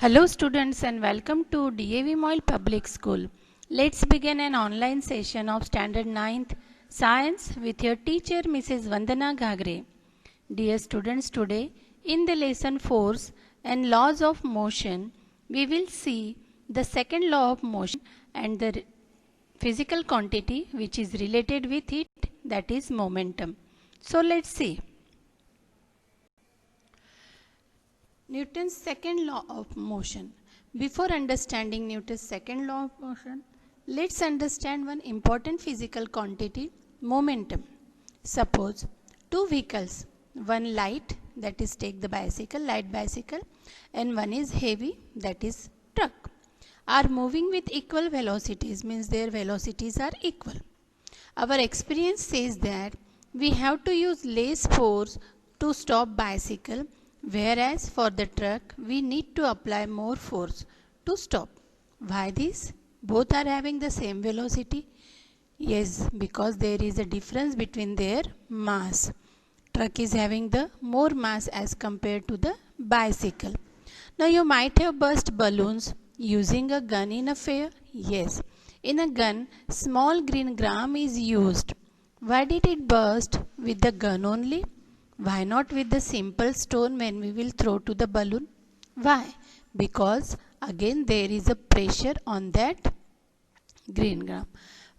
Hello students and welcome to DAV Moyle Public School. Let's begin an online session of Standard 9th Science with your teacher Mrs. Vandana Ghagre. Dear students, today in the lesson Force and Laws of Motion, we will see the second law of motion and the physical quantity which is related with it, that is momentum. So let's see. Newton's second law of motion. Before understanding Newton's second law of motion, let's understand one important physical quantity, momentum. Suppose two vehicles, one light, that is take the bicycle, light bicycle, and one is heavy, that is truck, are moving with equal velocities, means their velocities are equal. Our experience says that we have to use less force to stop bicycle, whereas for the truck we need to apply more force to stop. Why this? Both are having the same velocity. Yes, because there is a difference between their mass. Truck is having the more mass as compared to the bicycle. Now you might have burst balloons using a gun in a fair. Yes, in a gun small green gram is used. Why did it burst with the gun only? Why not with the simple stone when we will throw to the balloon? Why? Because again there is a pressure on that green gram.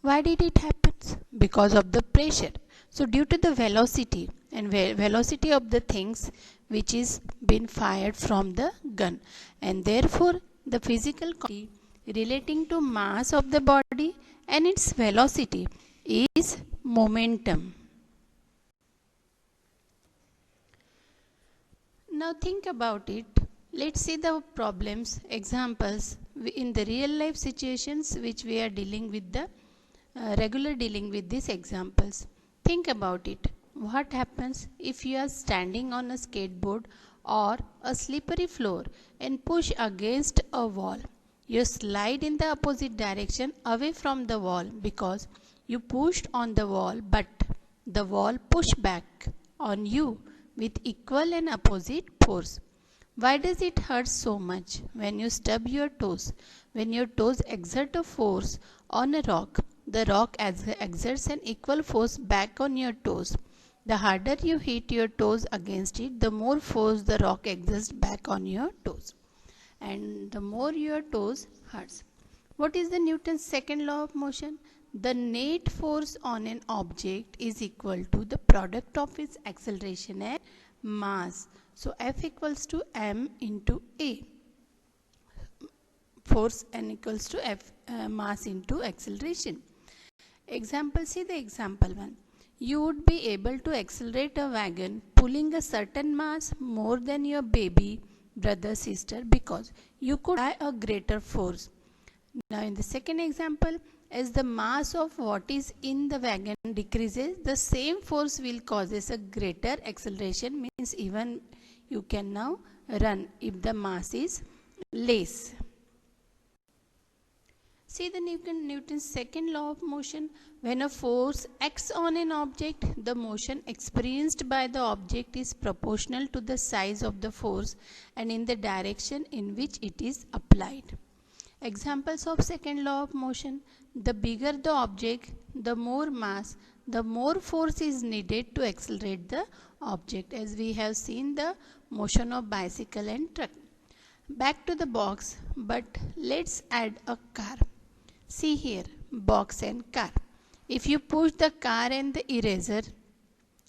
Why did it happen? Because of the pressure. So due to the velocity and velocity of the things which is been fired from the gun, and therefore the physical quantity relating to mass of the body and its velocity is momentum. Now think about it. Let's see the problems, examples in the real life situations which we are dealing with the regular dealing with these examples. Think about it. What happens if you are standing on a skateboard or a slippery floor and push against a wall? You slide in the opposite direction away from the wall because you pushed on the wall, but the wall pushed back on you with equal and opposite force. Why does it hurt so much when you stub your toes? When your toes exert a force on a rock, the rock exerts an equal force back on your toes. The harder you hit your toes against it, the more force the rock exerts back on your toes, and the more your toes hurts. What is the Newton's second law of motion? The net force on an object is equal to the product of its acceleration and mass. So F equals to m into A. Force N equals to F mass into acceleration. Example, see the example 1. You would be able to accelerate a wagon pulling a certain mass more than your baby brother sister because you could apply a greater force. Now in the second example, as the mass of what is in the wagon decreases, the same force will causes a greater acceleration, means even you can now run if the mass is less. See the Newton's second law of motion. When a force acts on an object, the motion experienced by the object is proportional to the size of the force and in the direction in which it is applied. Examples of second law of motion. The bigger the object, the more mass, the more force is needed to accelerate the object, as we have seen the motion of bicycle and truck. Back to the box, but let's add a car. See here, box and car. If you push the car and the eraser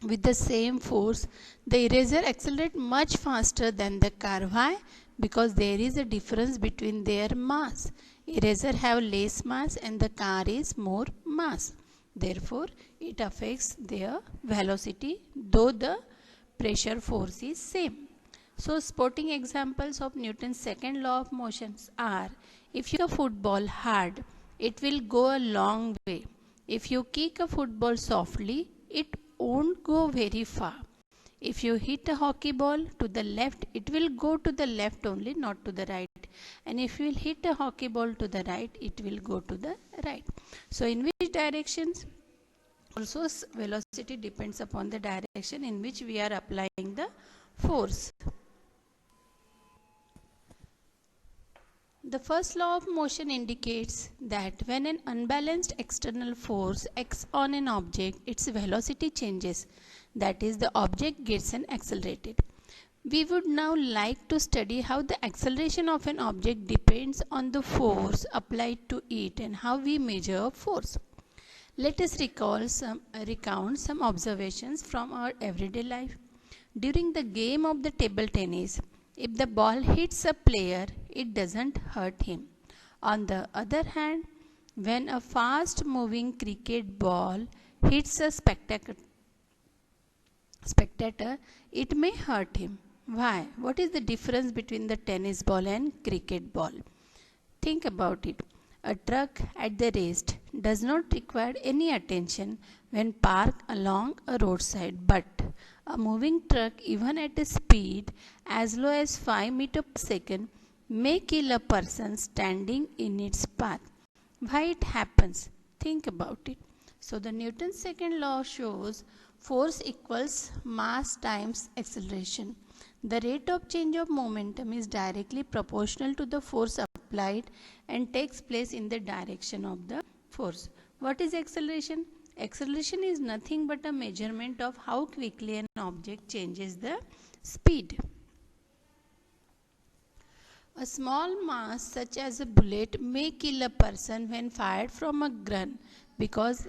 with the same force, the eraser accelerates much faster than the car. Why? Because there is a difference between their mass. Eraser have less mass and the car is more mass. Therefore, it affects their velocity, though the pressure force is same. So, sporting examples of Newton's second law of motions are: if you kick a football hard, it will go a long way. If you kick a football softly, it won't go very far. If you hit a hockey ball to the left, it will go to the left only, not to the right. And if you will hit a hockey ball to the right, it will go to the right. So in which directions? Also velocity depends upon the direction in which we are applying the force. The first law of motion indicates that when an unbalanced external force acts on an object, its velocity changes. That is, the object gets accelerated. We would now like to study how the acceleration of an object depends on the force applied to it and how we measure force. Let us recount some observations from our everyday life. During the game of the table tennis, if the ball hits a player, it doesn't hurt him. On the other hand, when a fast moving cricket ball hits a spectator, it may hurt him. Why? What is the difference between the tennis ball and cricket ball? Think about it. A truck at the rest does not require any attention when parked along a roadside, but a moving truck, even at a speed as low as 5 meters per second, may kill a person standing in its path. Why it happens? Think about it. So the Newton's second law shows force equals mass times acceleration. The rate of change of momentum is directly proportional to the force applied and takes place in the direction of the force. What is acceleration? Acceleration is nothing but a measurement of how quickly an object changes the speed. A small mass such as a bullet may kill a person when fired from a gun because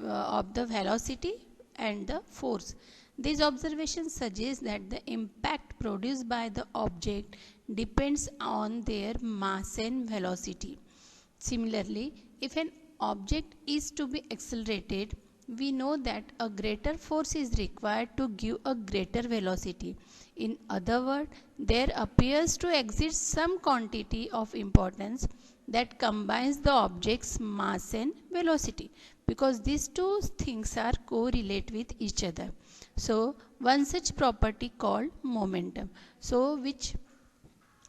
of the velocity and the force. These observations suggest that the impact produced by the object depends on their mass and velocity. Similarly, if an object is to be accelerated, we know that a greater force is required to give a greater velocity. In other words, there appears to exist some quantity of importance that combines the object's mass and velocity, because these two things are correlate with each other. So one such property called momentum, so which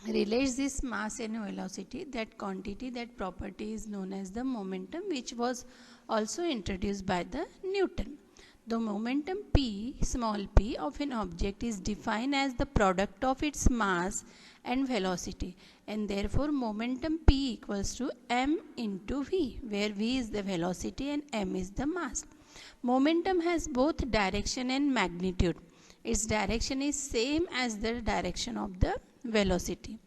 relates this mass and velocity, that quantity, that property is known as the momentum, which was also introduced by the Newton. The momentum P, small p, of an object is defined as the product of its mass and velocity, and therefore momentum P equals to m into v, where v is the velocity and m is the mass. Momentum has both direction and magnitude. Its direction is same as the direction of the velocity.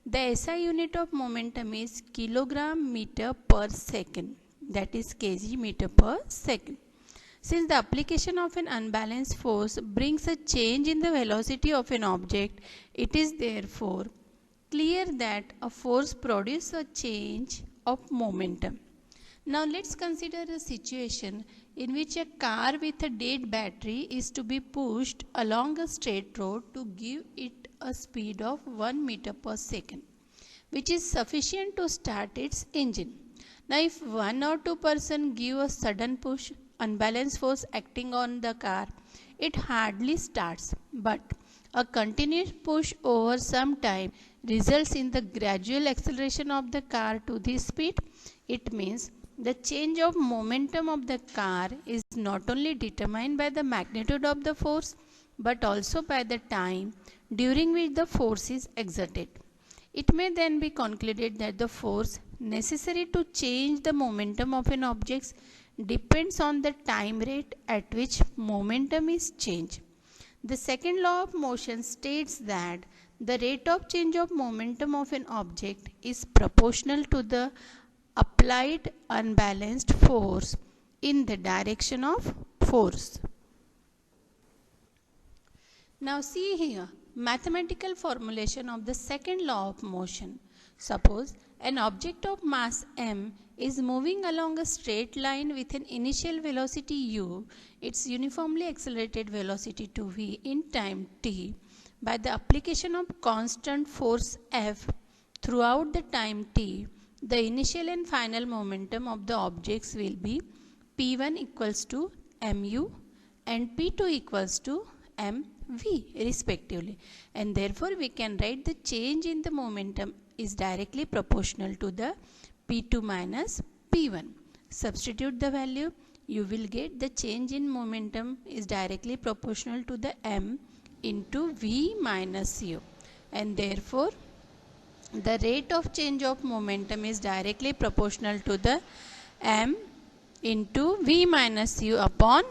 The SI unit of momentum is kilogram meter per second, that is kg meter per second. Since the application of an unbalanced force brings a change in the velocity of an object, it is therefore clear that a force produces a change of momentum. Now let's consider a situation in which a car with a dead battery is to be pushed along a straight road to give it a speed of 1 meter per second, which is sufficient to start its engine. Now if one or two persons give a sudden push, unbalanced force acting on the car, it hardly starts, but a continuous push over some time results in the gradual acceleration of the car to this speed. It means the change of momentum of the car is not only determined by the magnitude of the force, but also by the time during which the force is exerted. It may then be concluded that the force necessary to change the momentum of an object depends on the time rate at which momentum is changed. The second law of motion states that the rate of change of momentum of an object is proportional to the applied unbalanced force in the direction of force. Now see here, mathematical formulation of the second law of motion. Suppose an object of mass m is moving along a straight line with an initial velocity u, its uniformly accelerated velocity to v in time t, by the application of constant force F throughout the time t, the initial and final momentum of the objects will be P1 equals to mu and P2 equals to mv respectively, and therefore we can write the change in the momentum is directly proportional to the P2 minus P1. Substitute the value, you will get the change in momentum is directly proportional to the m into v minus u, and therefore The rate of change of momentum is directly proportional to the m into v minus u upon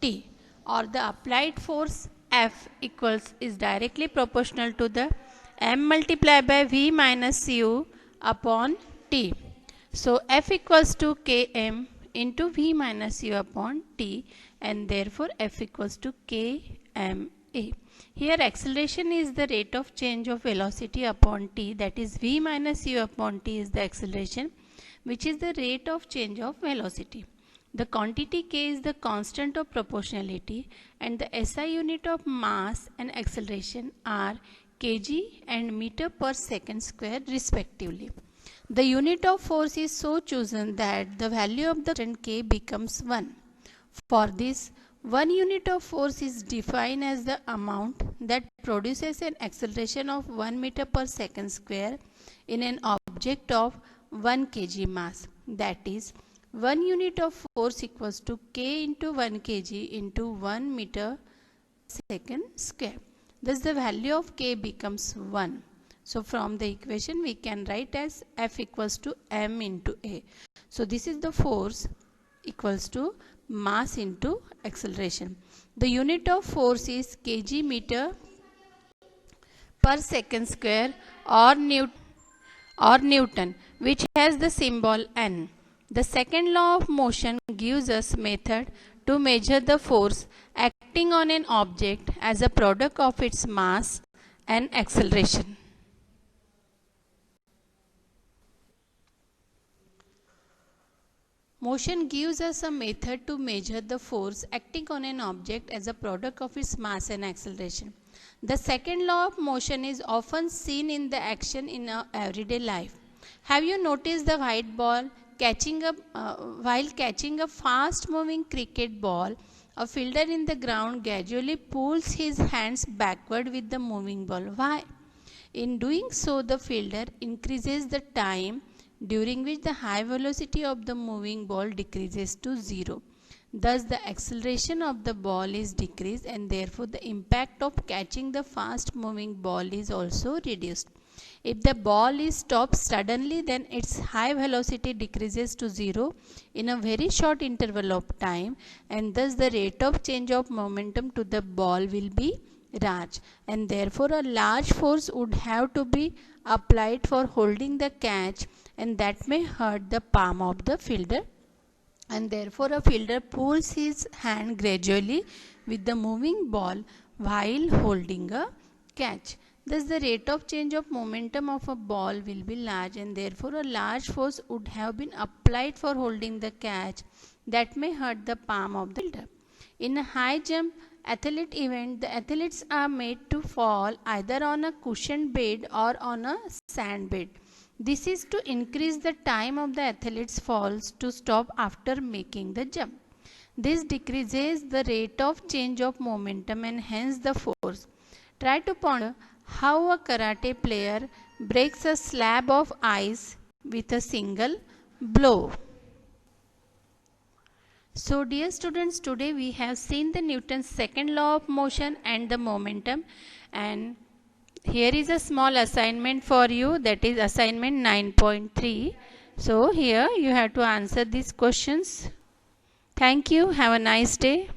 t, or the applied force F is directly proportional to the m multiplied by v minus u upon t. So F equals to km into v minus u upon t, and therefore F equals to kma. Here acceleration is the rate of change of velocity upon t, that is v minus u upon t is the acceleration, which is the rate of change of velocity. The quantity k is the constant of proportionality, and the SI unit of mass and acceleration are kg and meter per second square respectively. The unit of force is so chosen that the value of the constant k becomes 1. For this, 1 unit of force is defined as the amount that produces an acceleration of 1 meter per second square in an object of 1 kg mass. That is, 1 unit of force equals to k into 1 kg into 1 meter second square. Thus the value of k becomes 1. So from the equation we can write as F equals to m into a. So this is the force equals to mass into acceleration. The unit of force is kg meter per second square or Newton, which has the symbol N. The second law of motion gives us method to measure the force acting on an object as a product of its mass and acceleration. Motion gives us a method to measure the force acting on an object as a product of its mass and acceleration. The second law of motion is often seen in the action in our everyday life. Have you noticed the white ball while catching a fast moving cricket ball? A fielder in the ground gradually pulls his hands backward with the moving ball. Why? In doing so, the fielder increases the time during which the high velocity of the moving ball decreases to 0. Thus, the acceleration of the ball is decreased, and therefore the impact of catching the fast moving ball is also reduced. If the ball is stopped suddenly, then its high velocity decreases to 0 in a very short interval of time, and thus the rate of change of momentum to the ball will be large, and therefore a large force would have to be applied for holding the catch, and that may hurt the palm of the fielder, and therefore a fielder pulls his hand gradually with the moving ball while holding a catch. Thus the rate of change of momentum of a ball will be large, and therefore a large force would have been applied for holding the catch, that may hurt the palm of the fielder. In a high jump athlete event, the athletes are made to fall either on a cushioned bed or on a sand bed. This is to increase the time of the athlete's falls to stop after making the jump. This decreases the rate of change of momentum and hence the force. Try to ponder how a karate player breaks a slab of ice with a single blow. So dear students, today we have seen the Newton's second law of motion and the momentum, and here is a small assignment for you, that is assignment 9.3. So here you have to answer these questions. Thank you. Have a nice day.